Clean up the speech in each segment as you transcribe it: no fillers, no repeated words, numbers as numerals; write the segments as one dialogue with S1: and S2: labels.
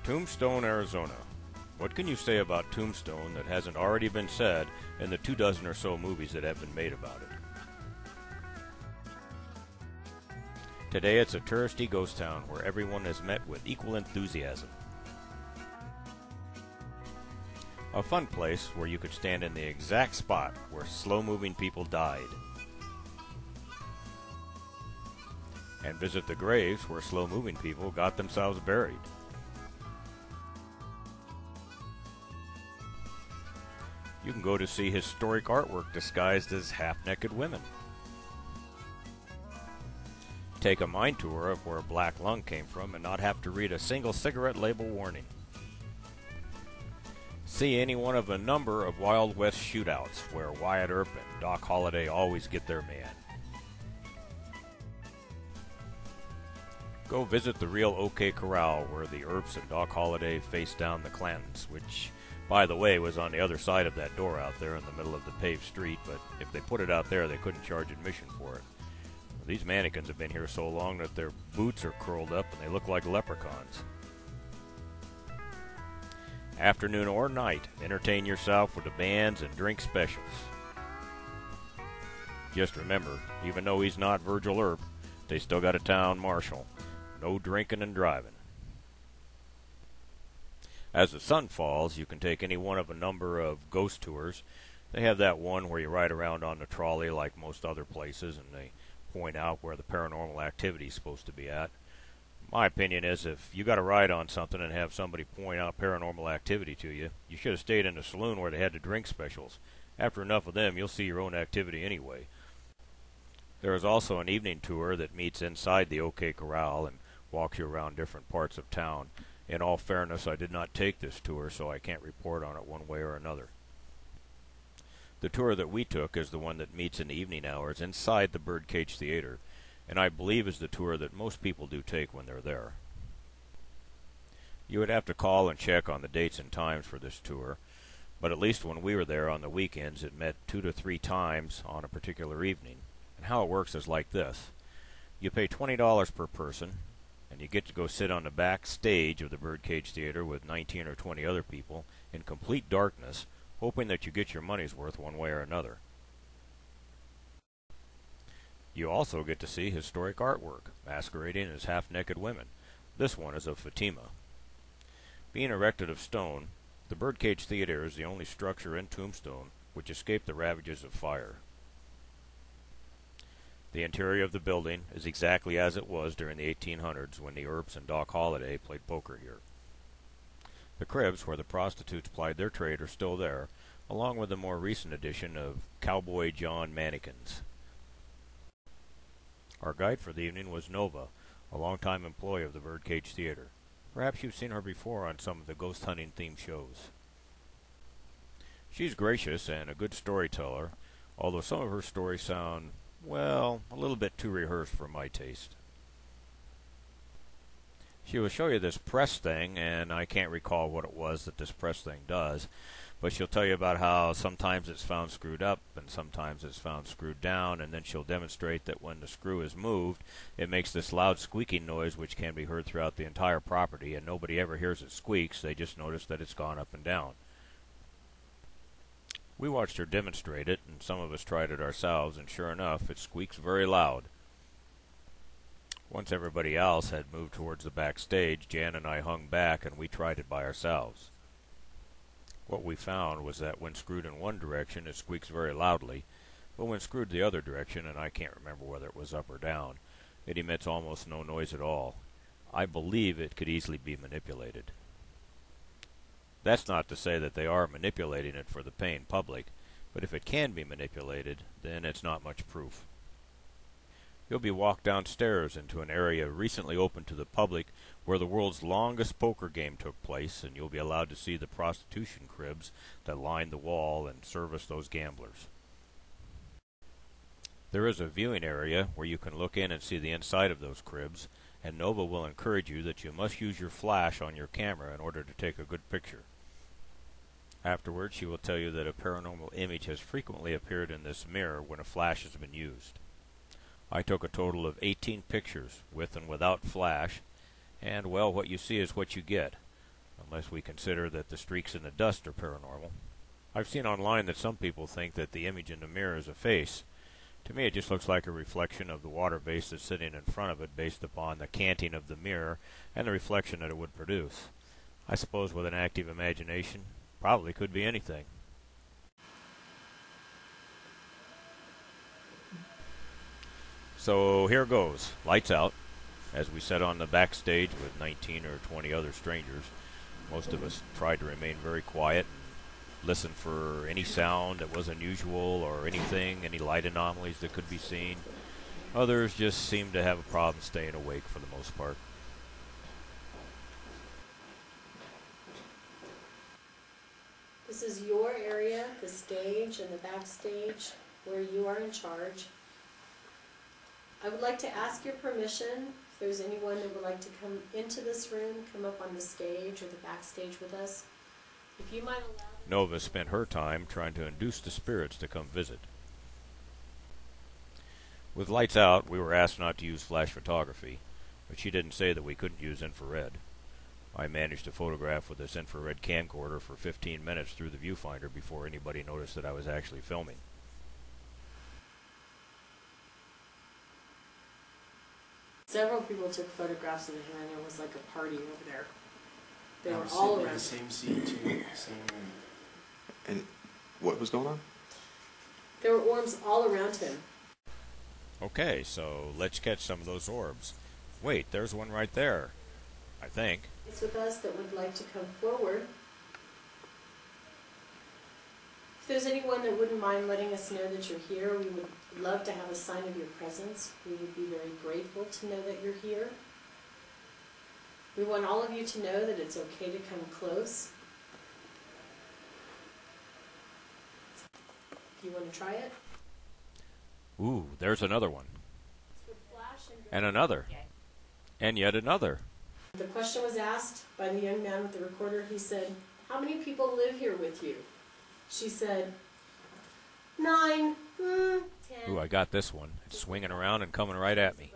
S1: Tombstone, Arizona. What can you say about Tombstone that hasn't already been said in the 24 or so movies that have been made about it? Today it's a touristy ghost town where everyone is met with equal enthusiasm. A fun place where you could stand in the exact spot where slow-moving people died. And visit the graves where slow-moving people got themselves buried. You can go to see historic artwork disguised as half-naked women. Take a mine tour of where Black Lung came from and not have to read a single cigarette label warning. See any one of a number of Wild West shootouts where Wyatt Earp and Doc Holliday always get their man. Go visit the real OK Corral where the Earps and Doc Holliday face down the Clantons, which, by the way, was on the other side of that door out there in the middle of the paved street, but if they put it out there, they couldn't charge admission for it. These mannequins have been here so long that their boots are curled up and they look like leprechauns. Afternoon or night, entertain yourself with the bands and drink specials. Just remember, even though he's not Virgil Earp, they still got a town marshal. No drinking and driving. As the sun falls, you can take any one of a number of ghost tours. They have that one where you ride around on the trolley like most other places, and they point out where the paranormal activity is supposed to be at. My opinion is if you got to ride on something and have somebody point out paranormal activity to you, you should have stayed in the saloon where they had the drink specials. After enough of them, you'll see your own activity anyway. There is also an evening tour that meets inside the OK Corral and walks you around different parts of town. In all fairness, I did not take this tour, so I can't report on it one way or another. The tour that we took is the one that meets in the evening hours inside the Birdcage Theater, and I believe is the tour that most people do take when they're there. You would have to call and check on the dates and times for this tour, but at least when we were there on the weekends, it met 2 to 3 times on a particular evening. And how it works is like this. You pay $20 per person, and you get to go sit on the backstage of the Birdcage Theater with 19 or 20 other people in complete darkness, hoping that you get your money's worth one way or another. You also get to see historic artwork, masquerading as half-naked women. This one is of Fatima. Being erected of stone, the Birdcage Theater is the only structure in Tombstone which escaped the ravages of fire. The interior of the building is exactly as it was during the 1800s when the Earps and Doc Holliday played poker here. The cribs where the prostitutes plied their trade are still there, along with the more recent addition of Cowboy John mannequins. Our guide for the evening was Nova, a longtime employee of the Birdcage Theater. Perhaps you've seen her before on some of the ghost hunting themed shows. She's gracious and a good storyteller, although some of her stories sound, well, a little bit too rehearsed for my taste. She will show you this press thing, and I can't recall what it was that this press thing does, but she'll tell you about how sometimes it's found screwed up and sometimes it's found screwed down, and then she'll demonstrate that when the screw is moved, it makes this loud squeaking noise which can be heard throughout the entire property, and nobody ever hears it squeaks, they just notice that it's gone up and down. We watched her demonstrate it, and some of us tried it ourselves, and sure enough, it squeaks very loud. Once everybody else had moved towards the backstage, Jan and I hung back, and we tried it by ourselves. What we found was that when screwed in one direction, it squeaks very loudly, but when screwed the other direction, and I can't remember whether it was up or down, it emits almost no noise at all. I believe it could easily be manipulated. That's not to say that they are manipulating it for the paying public, but if it can be manipulated, then it's not much proof. You'll be walked downstairs into an area recently opened to the public where the world's longest poker game took place, and you'll be allowed to see the prostitution cribs that line the wall and service those gamblers. There is a viewing area where you can look in and see the inside of those cribs, and Nova will encourage you that you must use your flash on your camera in order to take a good picture. Afterwards, she will tell you that a paranormal image has frequently appeared in this mirror when a flash has been used. I took a total of 18 pictures, with and without flash, and, well, what you see is what you get. unless we consider that the streaks in the dust are paranormal. I've seen online that some people think that the image in the mirror is a face. To me, it just looks like a reflection of the water vase that's sitting in front of it based upon the canting of the mirror and the reflection that it would produce. I suppose with an active imagination, probably could be anything. So here goes. Lights out. As we sat on the backstage with 19 or 20 other strangers, most of us tried to remain very quiet and listen for any sound that was unusual or anything, any light anomalies that could be seen. Others just seemed to have a problem staying awake for the most part.
S2: This is your area, the stage and the backstage, where you are in charge. I would like to ask your permission, if there's anyone that would like to come into this room, come up on the stage or the backstage with us. If you might allow...
S1: Nova spent her time trying to induce the spirits to come visit. With lights out, we were asked not to use flash photography, but she didn't say that we couldn't use infrared. I managed to photograph with this infrared camcorder for 15 minutes through the viewfinder before anybody noticed that I was actually filming.
S2: Several people took photographs of him, and there was like a party over there. They were all around.
S3: The same seat too, same room.
S4: And what was going on?
S2: There were orbs all around him.
S1: Okay, so let's catch some of those orbs. Wait, there's one right there, I think.
S2: It's with us that would like to come forward. If there's anyone that wouldn't mind letting us know that you're here, we would love to have a sign of your presence. We would be very grateful to know that you're here. We want all of you to know that it's okay to come close. You want to try it?
S1: Ooh, there's another one. And another. And yet another.
S2: The question was asked by the young man with the recorder. He said, "How many people live here with you?" She said, 9, 10.
S1: Ooh, I got this one. It's swinging around and coming right at me.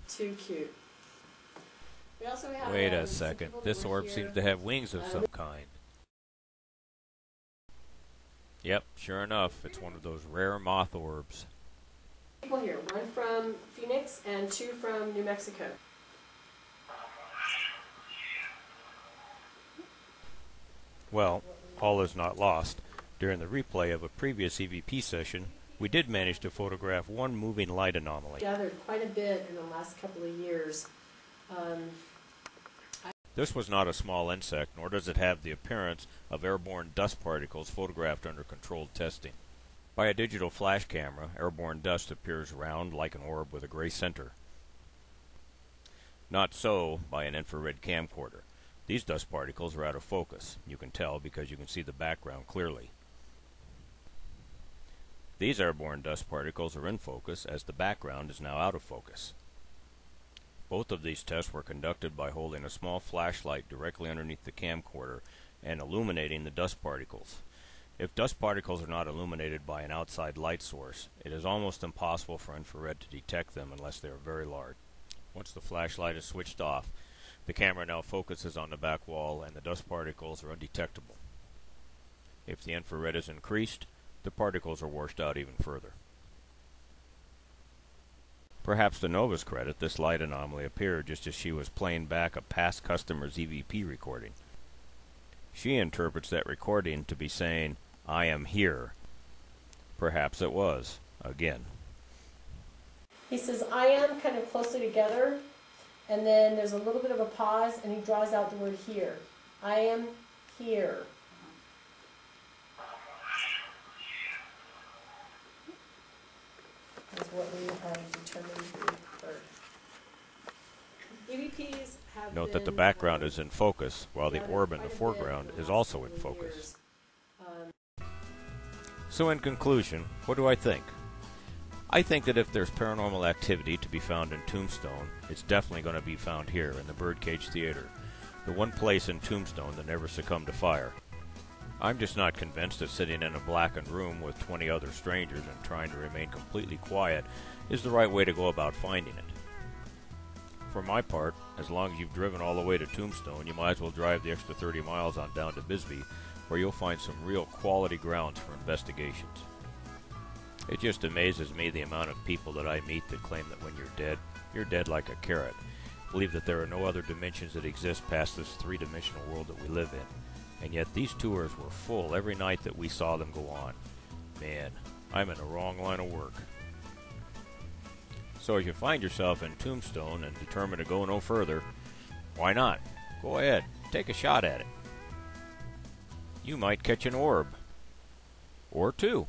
S2: Too cute. We also have
S1: Wait a second. This orb seems to have wings of some kind. Yep, sure enough, it's one of those rare moth orbs.
S2: People here, one from Phoenix and 2 from New Mexico.
S1: Well, all is not lost. During the replay of a previous EVP session, we did manage to photograph one moving light anomaly.
S2: Gathered quite a bit in the last couple of years.
S1: This was not a small insect, nor does it have the appearance of airborne dust particles photographed under controlled testing. By a digital flash camera, airborne dust appears round like an orb with a gray center. Not so by an infrared camcorder. These dust particles are out of focus. You can tell because you can see the background clearly. These airborne dust particles are in focus as the background is now out of focus. Both of these tests were conducted by holding a small flashlight directly underneath the camcorder and illuminating the dust particles. If dust particles are not illuminated by an outside light source, it is almost impossible for infrared to detect them unless they are very large. Once the flashlight is switched off, the camera now focuses on the back wall and the dust particles are undetectable. If the infrared is increased, the particles are washed out even further. Perhaps to Nova's credit, this light anomaly appeared just as she was playing back a past customer's EVP recording. She interprets that recording to be saying, "I am here." Perhaps it was, again.
S2: He says, "I am," kind of closely together, and then there's a little bit of a pause, and he draws out the word here. I am here. Is what we have determined we heard. EVPs have
S1: Note that the background is in focus, while the orb in the foreground is also in focus. So in conclusion, what do I think? I think that if there's paranormal activity to be found in Tombstone, it's definitely going to be found here in the Birdcage Theater, the one place in Tombstone that never succumbed to fire. I'm just not convinced that sitting in a blackened room with 20 other strangers and trying to remain completely quiet is the right way to go about finding it. For my part, as long as you've driven all the way to Tombstone, you might as well drive the extra 30 miles on down to Bisbee, where you'll find some real quality grounds for investigations. It just amazes me the amount of people that I meet that claim that when you're dead like a carrot. Believe that there are no other dimensions that exist past this three-dimensional world that we live in. And yet these tours were full every night that we saw them go on. Man, I'm in the wrong line of work. So if you find yourself in Tombstone and determined to go no further, why not? Go ahead, take a shot at it. You might catch an orb. Or two.